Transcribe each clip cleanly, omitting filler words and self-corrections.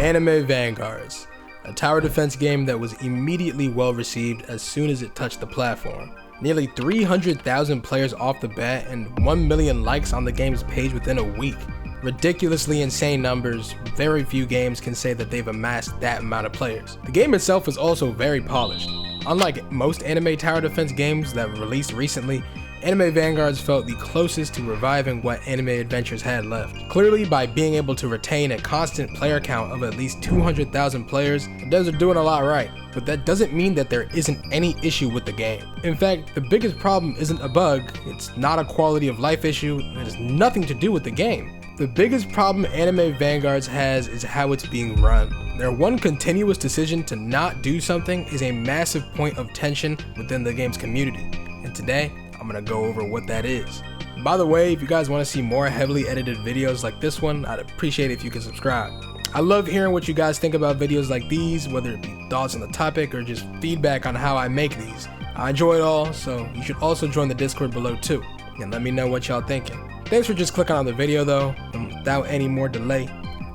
Anime Vanguards, a tower defense game that was immediately well received as soon as it touched the platform. Nearly 300,000 players off the bat and 1 million likes on the game's page within a week. Ridiculously insane numbers. Very few games can say that they've amassed that amount of players. The game itself is also very polished. Unlike most anime tower defense games that were released recently, Anime Vanguards felt the closest to reviving what Anime Adventures had left. Clearly, by being able to retain a constant player count of at least 200,000 players, the devs are doing a lot right. But that doesn't mean that there isn't any issue with the game. In fact, the biggest problem isn't a bug, it's not a quality of life issue, it has nothing to do with the game. The biggest problem Anime Vanguards has is how it's being run. Their one continuous decision to not do something is a massive point of tension within the game's community. And today, I'm gonna go over what that is. By the way, if you guys want to see more heavily edited videos like this one, I'd appreciate it if you could subscribe. I love hearing what you guys think about videos like these, whether it be thoughts on the topic or just feedback on how I make these. I enjoy it all, so you should also join the Discord below too, and let me know what y'all thinking. Thanks for just clicking on the video though, and without any more delay,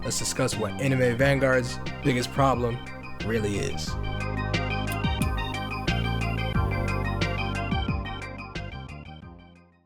let's discuss what Anime Vanguard's biggest problem really is.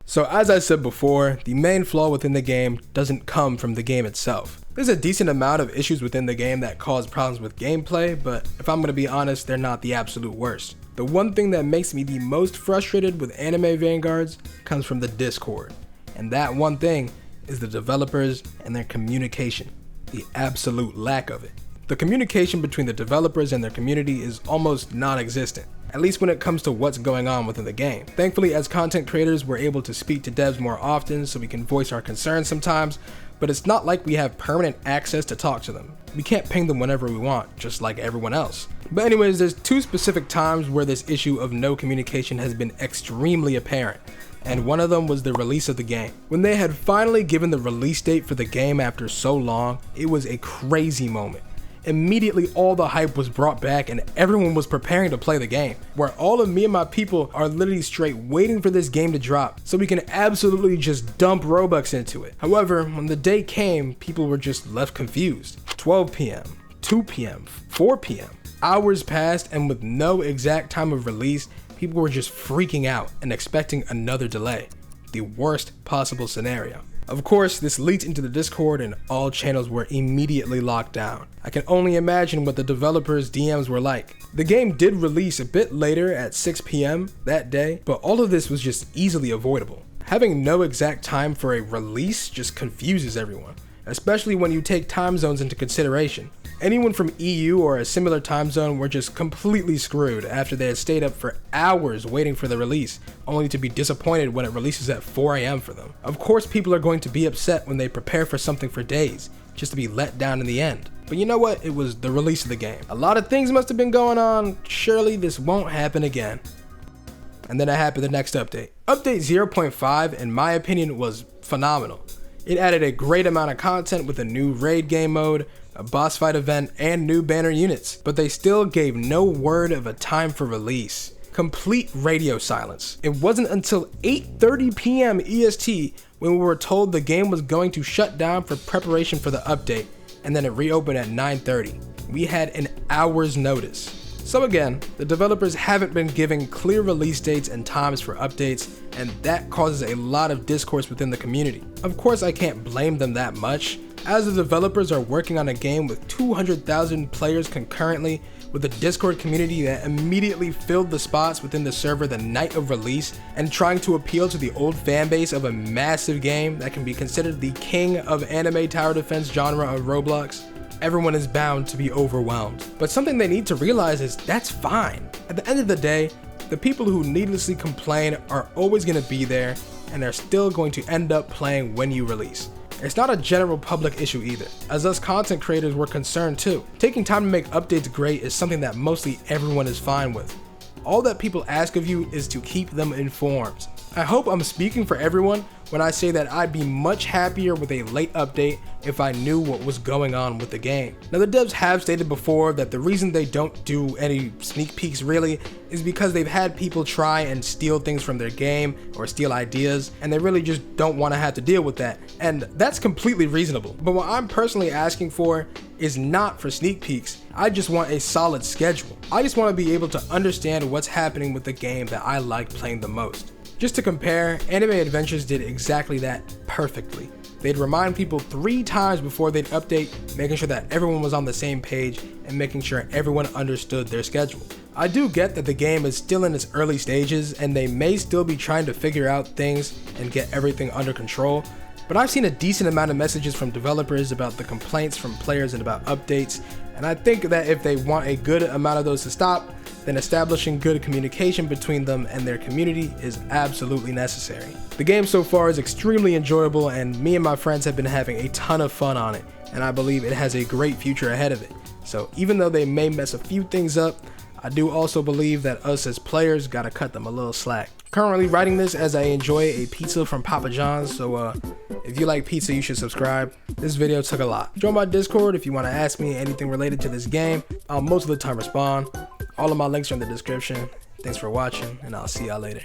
So as I said before, the main flaw within the game doesn't come from the game itself. There's a decent amount of issues within the game that cause problems with gameplay, but if I'm gonna be honest, they're not the absolute worst. The one thing that makes me the most frustrated with Anime Vanguards comes from the Discord. And that one thing is the developers and their communication, the absolute lack of it. The communication between the developers and their community is almost non-existent, at least when it comes to what's going on within the game. Thankfully, as content creators, we're able to speak to devs more often so we can voice our concerns sometimes, but it's not like we have permanent access to talk to them. We can't ping them whenever we want, just like everyone else. But anyways, there's two specific times where this issue of no communication has been extremely apparent, and one of them was the release of the game. When they had finally given the release date for the game after so long, it was a crazy moment. Immediately all the hype was brought back and everyone was preparing to play the game, where all of me and my people are literally straight waiting for this game to drop so we can absolutely just dump Robux into it. However, when the day came, people were just left confused. 12 p.m., 2 p.m., 4 p.m. Hours passed, and with no exact time of release, people were just freaking out and expecting another delay. The worst possible scenario. Of course, this leaked into the Discord and all channels were immediately locked down. I can only imagine what the developers' DMs were like. The game did release a bit later at 6 p.m. that day, but all of this was just easily avoidable. Having no exact time for a release just confuses everyone, especially when you take time zones into consideration. Anyone from EU or a similar time zone were just completely screwed after they had stayed up for hours waiting for the release, only to be disappointed when it releases at 4 a.m. for them. Of course, people are going to be upset when they prepare for something for days, just to be let down in the end. But you know what? It was the release of the game. A lot of things must have been going on. Surely this won't happen again. And then it happened the next update. Update 0.5, in my opinion, was phenomenal. It added a great amount of content with a new raid game mode, a boss fight event, and new banner units, but they still gave no word of a time for release. Complete radio silence. It wasn't until 8:30 p.m. EST when we were told the game was going to shut down for preparation for the update, and then it reopened at 9:30. We had an hour's notice. So again, the developers haven't been giving clear release dates and times for updates, and that causes a lot of discourse within the community. Of course, I can't blame them that much, as the developers are working on a game with 200,000 players concurrently, with a Discord community that immediately filled the spots within the server the night of release, and trying to appeal to the old fanbase of a massive game that can be considered the king of anime tower defense genre of Roblox. Everyone is bound to be overwhelmed. But something they need to realize is that's fine. At the end of the day, the people who needlessly complain are always going to be there, and they're still going to end up playing when you release. It's not a general public issue either, as us content creators were concerned too. Taking time to make updates great is something that mostly everyone is fine with. All that people ask of you is to keep them informed. I hope I'm speaking for everyone when I say that I'd be much happier with a late update if I knew what was going on with the game. Now, the devs have stated before that the reason they don't do any sneak peeks really is because they've had people try and steal things from their game or steal ideas, and they really just don't want to have to deal with that. And that's completely reasonable. But what I'm personally asking for is not for sneak peeks. I just want a solid schedule. I just want to be able to understand what's happening with the game that I like playing the most. Just to compare, Anime Adventures did exactly that perfectly. They'd remind people 3 times before they'd update, making sure that everyone was on the same page and making sure everyone understood their schedule. I do get that the game is still in its early stages and they may still be trying to figure out things and get everything under control, but I've seen a decent amount of messages from developers about the complaints from players and about updates, and I think that if they want a good amount of those to stop, then establishing good communication between them and their community is absolutely necessary. The game so far is extremely enjoyable, and me and my friends have been having a ton of fun on it, and I believe it has a great future ahead of it. So even though they may mess a few things up, I do also believe that us as players gotta cut them a little slack. Currently writing this as I enjoy a pizza from Papa John's, so if you like pizza, you should subscribe. This video took a lot. Join my Discord if you want to ask me anything related to this game. I'll most of the time respond. All of my links are in the description. Thanks for watching, and I'll see y'all later.